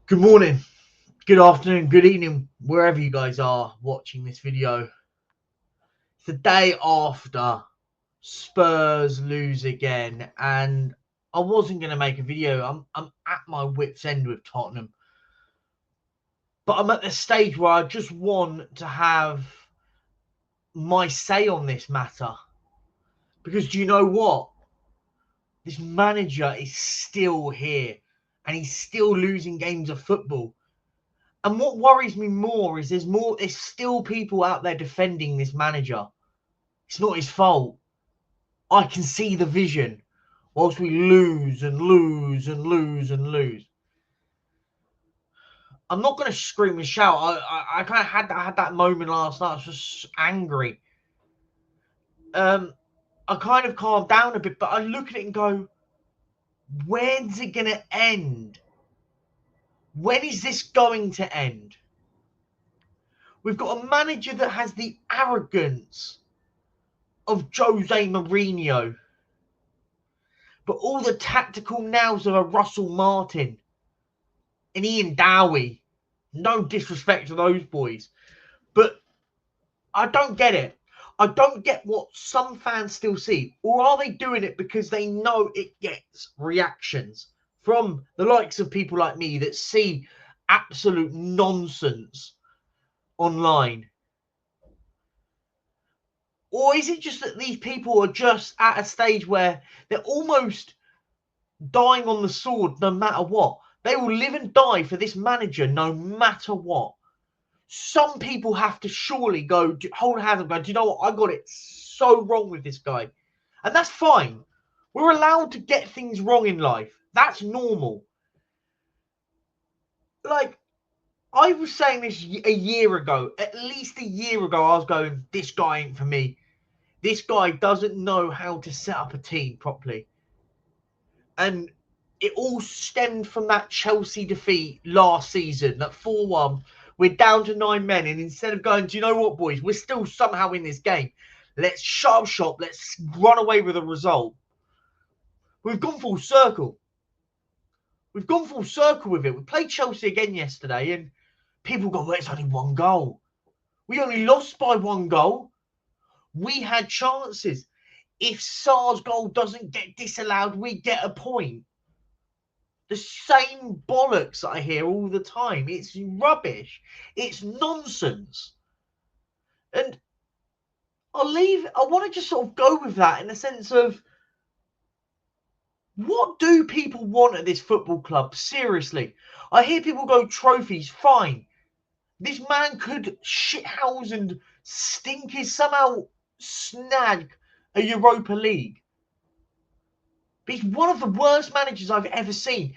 Good morning, good afternoon, good evening, wherever you guys are watching this video. It's the day after Spurs lose again, and I wasn't going to make a video. I'm at my wit's end with Tottenham, but I'm at the stage where I just want to have my say on this matter. Because do you know what? This manager is still here, and he's still losing games of football. And what worries me more is there's still people out there defending this manager. It's not his fault. I can see the vision whilst we lose and lose and lose and lose. I'm not going to scream and shout. I kind of had that moment last night. I was just angry. I kind of calmed down a bit, but I look at it and go, when's it going to end? When is this going to end? We've got a manager that has the arrogance of Jose Mourinho, but all the tactical nails of a Russell Martin and Ian Dowie. No disrespect to those boys, but I don't get it. I don't get what some fans still see. Or are they doing it because they know it gets reactions from the likes of people like me that see absolute nonsense online? Or is it just that these people are just at a stage where they're almost dying on the sword no matter what? They will live and die for this manager no matter what. Some people have to surely go, hold hands and go, do you know what? I got it so wrong with this guy. And that's fine. We're allowed to get things wrong in life. That's normal. Like, I was saying this a year ago, at least a year ago, I was going, this guy ain't for me. This guy doesn't know how to set up a team properly. And it all stemmed from that Chelsea defeat last season, that 4-1. We're down to 9 men, and instead of going, do you know what, boys? We're still somehow in this game. Let's shut up shop. Let's run away with a result. We've gone full circle. We've gone full circle with it. We played Chelsea again yesterday, and people go, well, it's only one goal. We only lost by one goal. We had chances. If Sarr's goal doesn't get disallowed, we get a point. The same bollocks that I hear all the time. It's rubbish. It's nonsense. And I want to just sort of go with that in the sense of, what do people want at this football club? Seriously. I hear people go, trophies, fine. This man could shithouse and stink his somehow snag a Europa League. But he's one of the worst managers I've ever seen.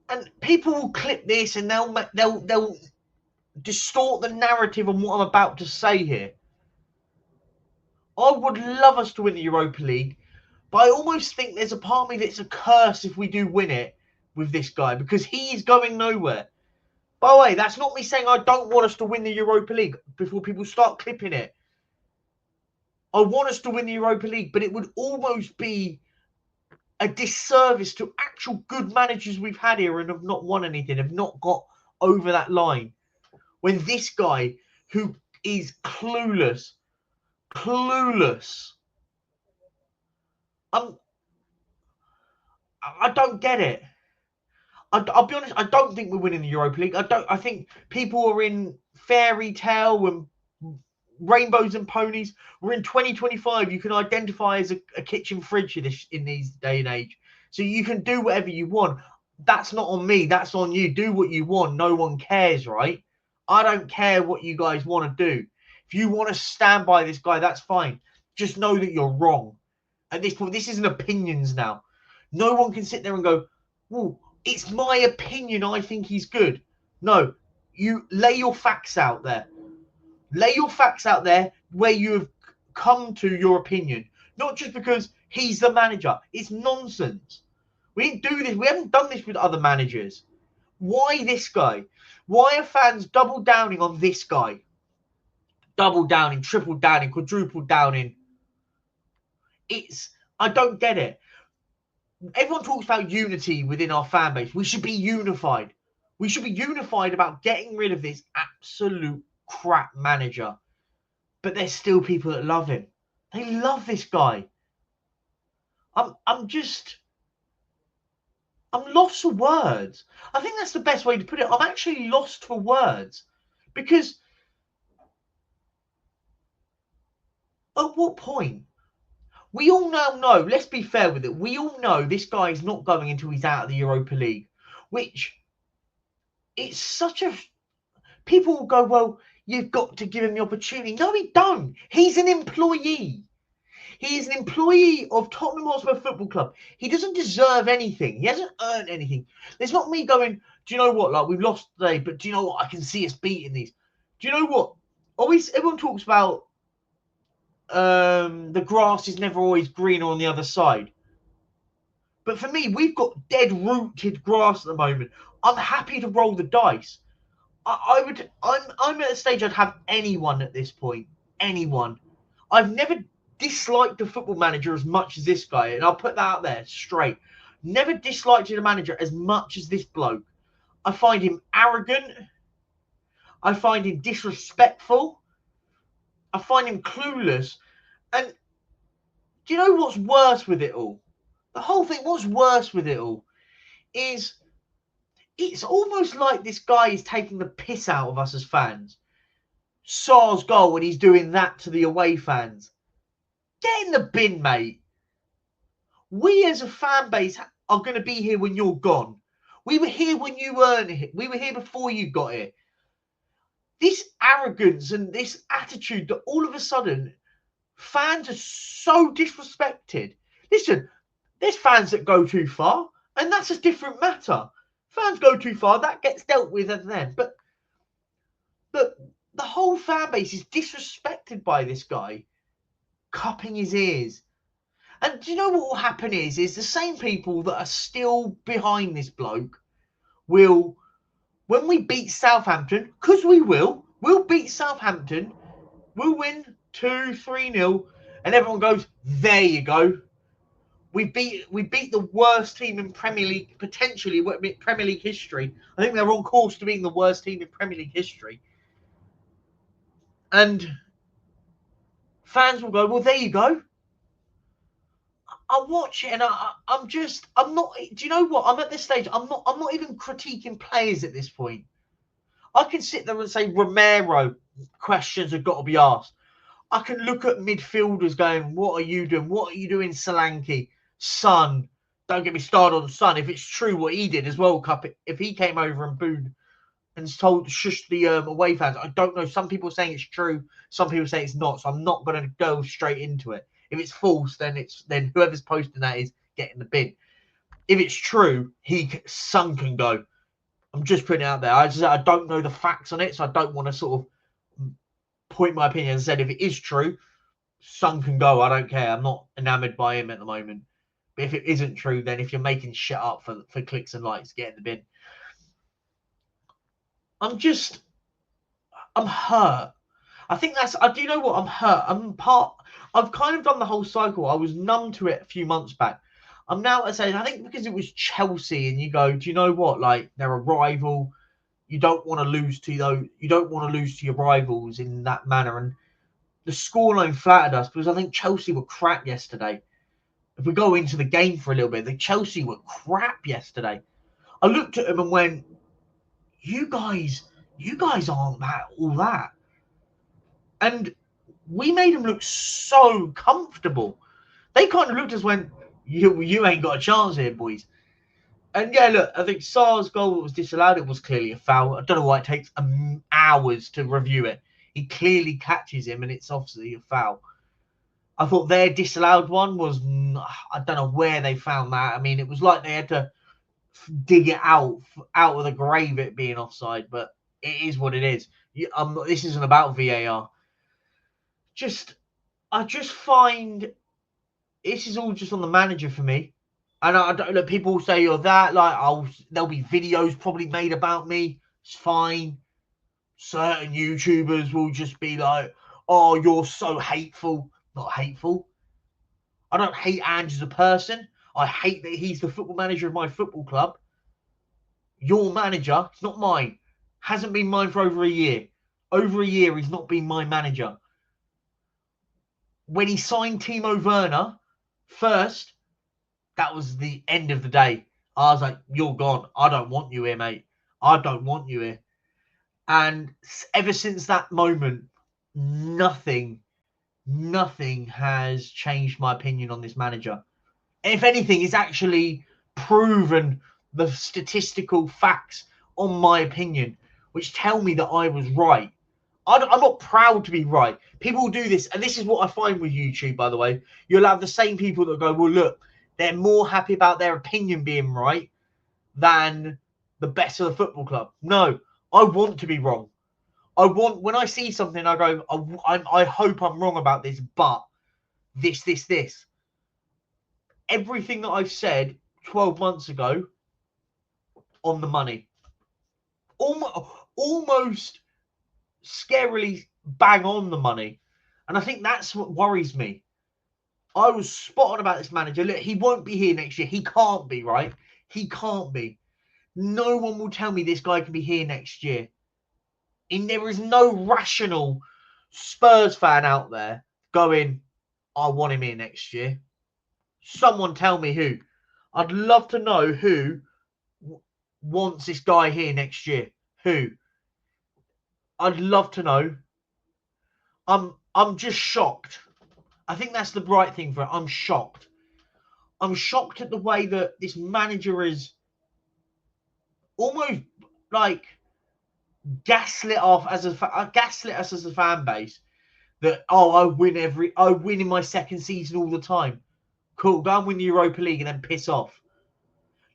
And people will clip this and they'll distort the narrative on what I'm about to say here. I would love us to win the Europa League, but I almost think there's a part of me that's a curse if we do win it with this guy, because he is going nowhere. By the way, that's not me saying I don't want us to win the Europa League before people start clipping it. I want us to win the Europa League, but it would almost be a disservice to actual good managers we've had here and have not won anything, have not got over that line. When this guy, who is clueless, I don't get it. I'll be honest, I don't think we're winning the Europa League. I think people are in fairy tale and rainbows and ponies. We're in 2025. You can identify as a kitchen fridge in these day and age. So you can do whatever you want. That's not on me. That's on you. Do what you want. No one cares, right? I don't care what you guys want to do. If you want to stand by this guy, that's fine. Just know that you're wrong. At this point, this isn't opinions now. No one can sit there and go, well, it's my opinion. I think he's good. No, you lay your facts out there. Lay your facts out there where you have come to your opinion. Not just because he's the manager. It's nonsense. We didn't do this. We haven't done this with other managers. Why this guy? Why are fans double downing on this guy? Double downing, triple downing, quadruple downing. I don't get it. Everyone talks about unity within our fan base. We should be unified. We should be unified about getting rid of this absolute crap manager. But there's still people that love him. They love this guy. I'm lost for words. I think that's the best way to put it. I'm actually lost for words. Because at what point? We all now know, let's be fair with it, we all know this guy is not going until he's out of the Europa League. Which, it's such a... People will go, well, you've got to give him the opportunity. No, he don't. He's an employee. He is an employee of Tottenham Hotspur Football Club. He doesn't deserve anything. He hasn't earned anything. There's not me going, do you know what? Like, we've lost today, but do you know what? I can see us beating these. Do you know what? Always, everyone talks about the grass is never always greener on the other side. But for me, we've got dead-rooted grass at the moment. I'm happy to roll the dice. I'm at a stage I'd have anyone at this point. Anyone. I've never disliked a football manager as much as this guy, and I'll put that out there straight. Never disliked a manager as much as this bloke. I find him arrogant. I find him disrespectful. I find him clueless. And do you know what's worse with it all? The whole thing, what's worse with it all is it's almost like this guy is taking the piss out of us as fans. Sar's goal when he's doing that to the away fans. Get in the bin, mate. We as a fan base are going to be here when you're gone. We were here when you weren't here. We were here before you got here. This arrogance and this attitude that all of a sudden fans are so disrespected. Listen, there's fans that go too far, and that's a different matter. Fans go too far, that gets dealt with at then. But the whole fan base is disrespected by this guy cupping his ears. And do you know what will happen is the same people that are still behind this bloke will, when we beat Southampton, because we'll beat Southampton, we'll win 2-3-0, and everyone goes, there you go. We beat the worst team in Premier League, potentially Premier League history. I think they're on course to being the worst team in Premier League history. And fans will go, well, there you go. I watch it and I'm not, do you know what? I'm at this stage, I'm not even critiquing players at this point. I can sit there and say, Romero, questions have got to be asked. I can look at midfielders going, what are you doing? What are you doing, Solanke? Son, don't get me started on Son. If it's true what he did as World Cup, if he came over and booed and told shush the away fans, I don't know. Some people are saying it's true. Some people say it's not. So I'm not going to go straight into it. If it's false, then whoever's posting that is getting the bin. If it's true, Son can go. I'm just putting it out there. I don't know the facts on it, so I don't want to sort of point my opinion and said if it is true, Son can go. I don't care. I'm not enamored by him at the moment. But if it isn't true, then if you're making shit up for clicks and likes, get in the bin. I'm hurt. I think do you know what? I'm hurt. I've kind of done the whole cycle. I was numb to it a few months back. I'm now saying, I think because it was Chelsea and you go, do you know what? Like, they're a rival. You don't want to lose to your rivals in that manner. And the scoreline flattered us because I think Chelsea were crap yesterday. If we go into the game for a little bit, the Chelsea were crap yesterday. I looked at them and went, you guys aren't all that. And we made them look so comfortable. They kind of looked at us and went, you ain't got a chance here, boys. And yeah, look, I think Sar's goal that was disallowed, it was clearly a foul. I don't know why it takes hours to review it. He clearly catches him and it's obviously a foul. I thought their disallowed one was, I don't know where they found that. I mean, it was like they had to dig it out of the grave, it being offside, but it is what it is. This isn't about VAR. I just find this is all just on the manager for me. And I don't look, people say you're that, like, there'll be videos probably made about me. It's fine. Certain YouTubers will just be like, oh, you're so hateful. Not hateful. I don't hate Ange as a person. I hate that he's the football manager of my football club. your manager, it's not mine. Hasn't been mine for over a year. Over a year, he's not been my manager. When he signed Timo Werner first, that was the end of the day. I was like, you're gone. I don't want you here, mate. I don't want you here. And ever since that moment, nothing has changed my opinion on this manager. If anything, it's actually proven the statistical facts on my opinion, which tell me that I was right. I'm not proud to be right. People do this, and this is what I find with YouTube, by the way. You'll have the same people that go, well, look, they're more happy about their opinion being right than the best of the football club. No, I want to be wrong. When I see something, I go, I hope I'm wrong about this, but this. Everything that I've said 12 months ago on the money. Almost scarily bang on the money. And I think that's what worries me. I was spot on about this manager. Look, he won't be here next year. He can't be, right? He can't be. No one will tell me this guy can be here next year. And there is no rational Spurs fan out there going, I want him here next year. Someone tell me who. I'd love to know who wants this guy here next year. Who? I'd love to know. I'm just shocked. I think that's the right thing for it. I'm shocked. I'm shocked at the way that this manager is almost like gaslit us as a fan base. That I win in my second season all the time. Cool, go and win the Europa League and then piss off.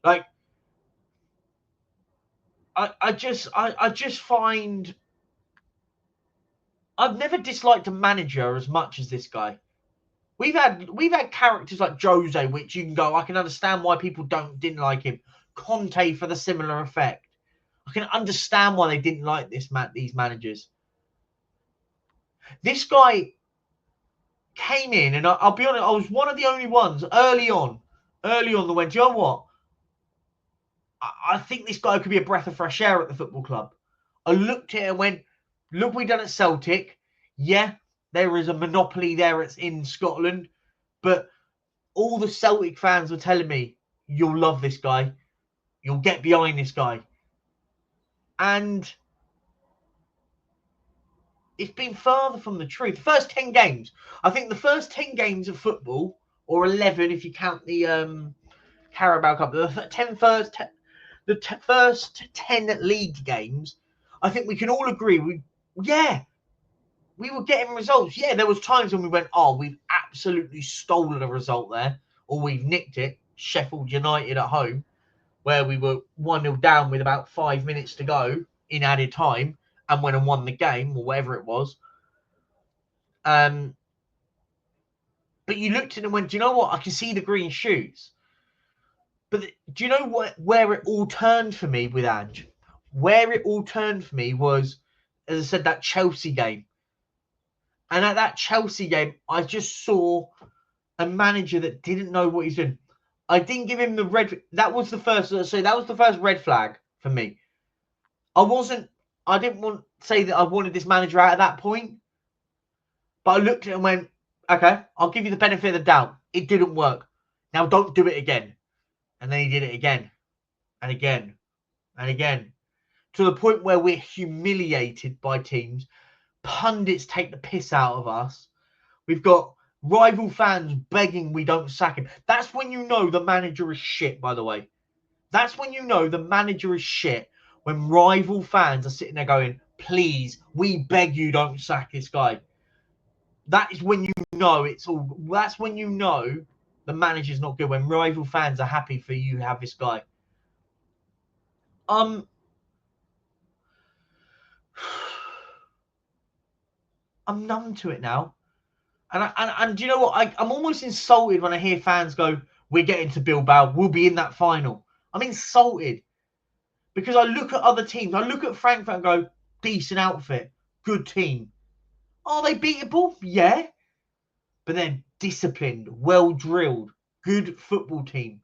Like, I just find I've never disliked a manager as much as this guy. We've had characters like Jose, which you can go, I can understand why people didn't like him. Conte for the similar effect. I can understand why they didn't like these managers. This guy came in, and I'll be honest, I was one of the only ones early on that went, do you know what? I think this guy could be a breath of fresh air at the football club. I looked at it and went, look what we done at Celtic. Yeah, there is a monopoly there. It's in Scotland. But all the Celtic fans were telling me, you'll love this guy. You'll get behind this guy. And it's been further from the truth. The first 10 games. I think the first 10 games of football, or 11 if you count the Carabao Cup, the first 10 league games, I think we can all agree we were getting results. Yeah, there was times when we went, oh, we've absolutely stolen a result there, or we've nicked it. Sheffield United at home, where we were 1-0 down with about 5 minutes to go in added time and went and won the game, or whatever it was. But you looked at it and went, do you know what? I can see the green shoots. But do you know where it all turned for me with Ange? Where it all turned for me was, as I said, that Chelsea game. And at that Chelsea game, I just saw a manager that didn't know what he's doing. I didn't give him the red. That was the first red flag for me. I didn't want to say that I wanted this manager out at that point. But I looked at it and went, okay, I'll give you the benefit of the doubt. It didn't work. Now don't do it again. And then he did it again and again and again, to the point where we're humiliated by teams. Pundits take the piss out of us. We've got rival fans begging we don't sack him. That's when you know the manager is shit, by the way. That's when you know the manager is shit, when rival fans are sitting there going, please, we beg you don't sack this guy. That is when you know that's when you know the manager's not good, when rival fans are happy for you to have this guy. I'm numb to it now. And do you know what? I'm almost insulted when I hear fans go, we're getting to Bilbao, we'll be in that final. I'm insulted. Because I look at other teams. I look at Frankfurt and go, decent outfit, good team. Are they beatable? Yeah. But they're disciplined, well-drilled, good football team.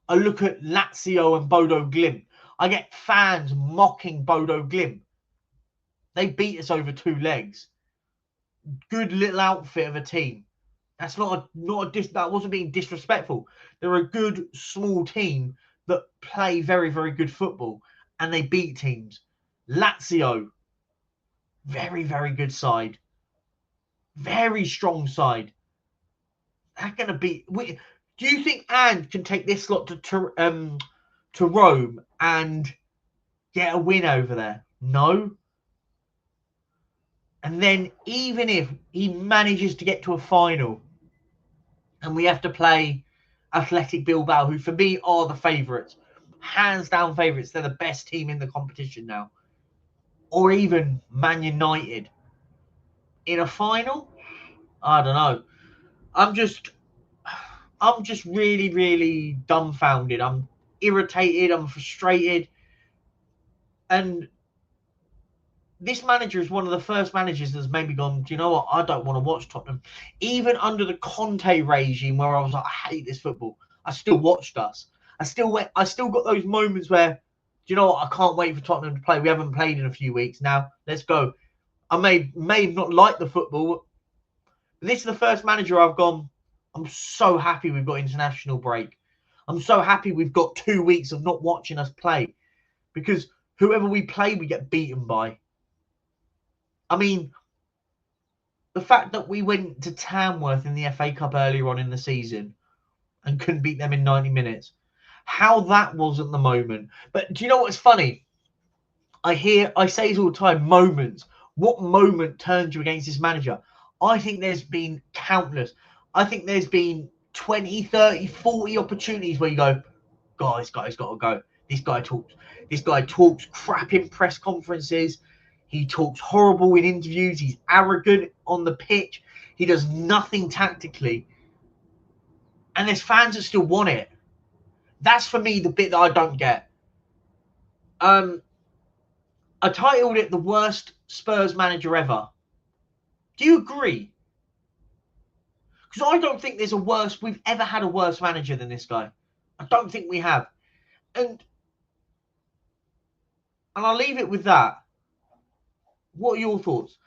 I look at Lazio and Bodo Glimt. I get fans mocking Bodo Glimt. They beat us over 2 legs. Good little outfit of a team. That's that wasn't being disrespectful. They're a good small team that play very, very good football, and they beat teams. Lazio, very, very good side, very strong side. They're going to beat. Do you think And can take this lot to Rome and get a win over there? No. And then even if he manages to get to a final, and we have to play Athletic Bilbao, who for me are the favourites, hands down favourites. They're the best team in the competition now. Or even Man United in a final. I don't know. I'm just really, really dumbfounded. I'm irritated. I'm frustrated. And this manager is one of the first managers that's maybe gone, do you know what? I don't want to watch Tottenham. Even under the Conte regime, where I was like, I hate this football, I still watched us. I still got those moments where, do you know what? I can't wait for Tottenham to play. We haven't played in a few weeks now. Let's go. I may not like the football. But this is the first manager I've gone, I'm so happy we've got international break. I'm so happy we've got 2 weeks of not watching us play. Because whoever we play, we get beaten by. I mean, the fact that we went to Tamworth in the FA Cup earlier on in the season and couldn't beat them in 90 minutes, how that was at the moment. But do you know what's funny? I say this all the time, moments. What moment turned you against this manager? I think there's been countless. I think there's been 20, 30, 40 opportunities where you go, God, this guy's got to go. This guy talks crap in press conferences. He talks horrible in interviews. He's arrogant on the pitch. He does nothing tactically. And there's fans that still want it. That's for me the bit that I don't get. I titled it the worst Spurs manager ever. Do you agree? Because I don't think we've ever had a worse manager than this guy. I don't think we have. And I'll leave it with that. What are your thoughts?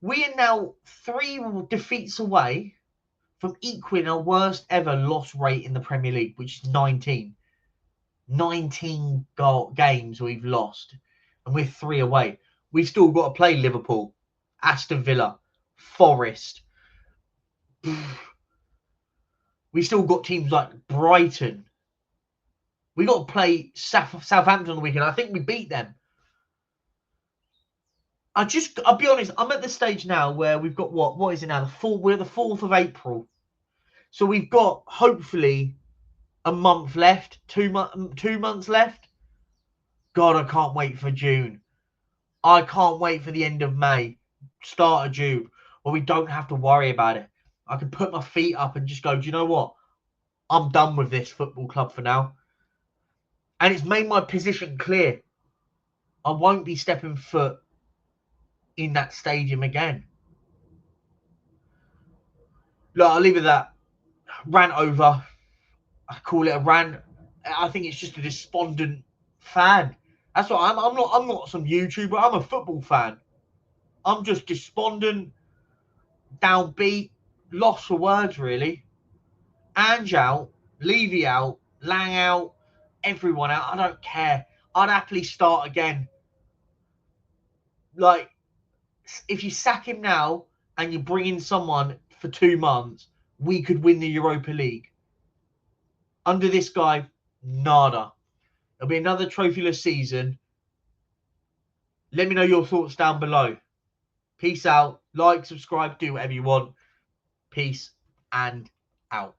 We are now 3 defeats away from equaling our worst ever loss rate in the Premier League, which is 19. 19 games we've lost, and we're 3 away. We've still got to play Liverpool, Aston Villa, Forest. We still got teams like Brighton. We got to play Southampton on the weekend. I think we beat them. I'll be honest, I'm at the stage now where we've got what is it now? We're the 4th of April. So we've got hopefully a month left, 2 months left. God, I can't wait for June. I can't wait for the end of May, start of June, where we don't have to worry about it. I can put my feet up and just go, do you know what? I'm done with this football club for now. And it's made my position clear. I won't be stepping foot in that stadium again. Look, I'll leave it at that. Rant over. I call it a rant. I think it's just a despondent fan. That's what I'm not some YouTuber. I'm a football fan. I'm just despondent, downbeat, lost for words, really. Ange out, Levy out, Lang out, everyone out. I don't care. I'd happily start again. Like, if you sack him now and you bring in someone for 2 months, we could win the Europa League. Under this guy, nada. It'll be another trophyless season. Let me know your thoughts down below. Peace out. Like, subscribe, do whatever you want. Peace and out.